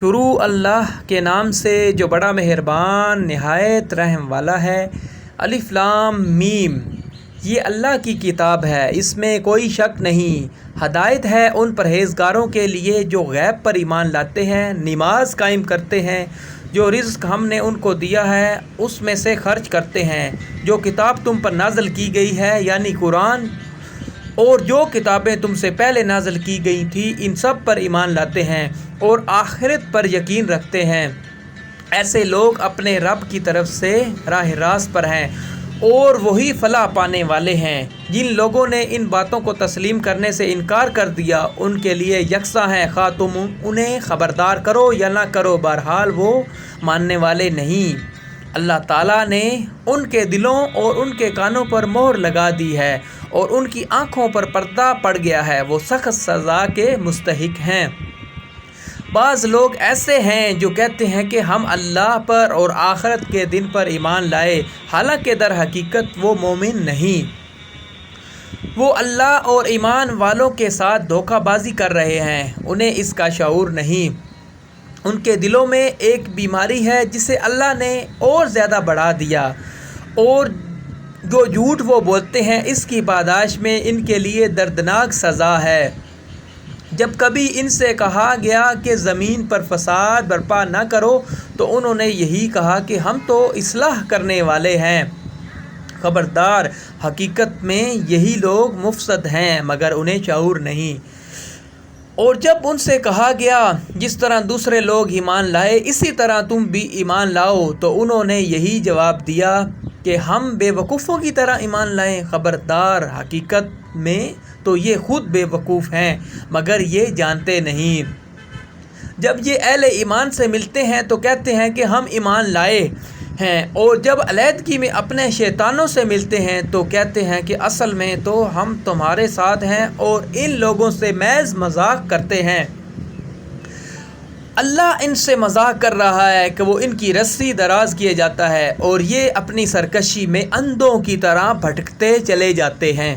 شروع اللہ کے نام سے جو بڑا مہربان نہایت رحم والا ہے۔ الف لام میم، یہ اللہ کی کتاب ہے، اس میں کوئی شک نہیں۔ ہدایت ہے ان پرہیزگاروں کے لیے جو غیب پر ایمان لاتے ہیں، نماز قائم کرتے ہیں، جو رزق ہم نے ان کو دیا ہے اس میں سے خرچ کرتے ہیں، جو کتاب تم پر نازل کی گئی ہے یعنی قرآن، اور جو کتابیں تم سے پہلے نازل کی گئی تھیں ان سب پر ایمان لاتے ہیں اور آخرت پر یقین رکھتے ہیں۔ ایسے لوگ اپنے رب کی طرف سے راہ راست پر ہیں اور وہی فلاح پانے والے ہیں۔ جن لوگوں نے ان باتوں کو تسلیم کرنے سے انکار کر دیا ان کے لیے یکساں ہے، خواہ تم انہیں خبردار کرو یا نہ کرو، بہرحال وہ ماننے والے نہیں۔ اللہ تعالیٰ نے ان کے دلوں اور ان کے کانوں پر مہر لگا دی ہے اور ان کی آنکھوں پر پردہ پڑ گیا ہے، وہ سخت سزا کے مستحق ہیں۔ بعض لوگ ایسے ہیں جو کہتے ہیں کہ ہم اللہ پر اور آخرت کے دن پر ایمان لائے، حالانکہ در حقیقت وہ مومن نہیں۔ وہ اللہ اور ایمان والوں کے ساتھ دھوکہ بازی کر رہے ہیں، انہیں اس کا شعور نہیں۔ ان کے دلوں میں ایک بیماری ہے جسے اللہ نے اور زیادہ بڑھا دیا، اور جو جھوٹ وہ بولتے ہیں اس کی پاداش میں ان کے لیے دردناک سزا ہے۔ جب کبھی ان سے کہا گیا کہ زمین پر فساد برپا نہ کرو تو انہوں نے یہی کہا کہ ہم تو اصلاح کرنے والے ہیں۔ خبردار، حقیقت میں یہی لوگ مفسد ہیں مگر انہیں شعور نہیں۔ اور جب ان سے کہا گیا جس طرح دوسرے لوگ ایمان لائے اسی طرح تم بھی ایمان لاؤ تو انہوں نے یہی جواب دیا کہ ہم بے وقوفوں کی طرح ایمان لائیں۔ خبردار، حقیقت میں تو یہ خود بے وقوف ہیں مگر یہ جانتے نہیں۔ جب یہ اہل ایمان سے ملتے ہیں تو کہتے ہیں کہ ہم ایمان لائے ہیں، اور جب علیحدگی میں اپنے شیطانوں سے ملتے ہیں تو کہتے ہیں کہ اصل میں تو ہم تمہارے ساتھ ہیں اور ان لوگوں سے محض مذاق کرتے ہیں۔ اللہ ان سے مذاق کر رہا ہے کہ وہ ان کی رسی دراز کیے جاتا ہے اور یہ اپنی سرکشی میں اندھوں کی طرح بھٹکتے چلے جاتے ہیں۔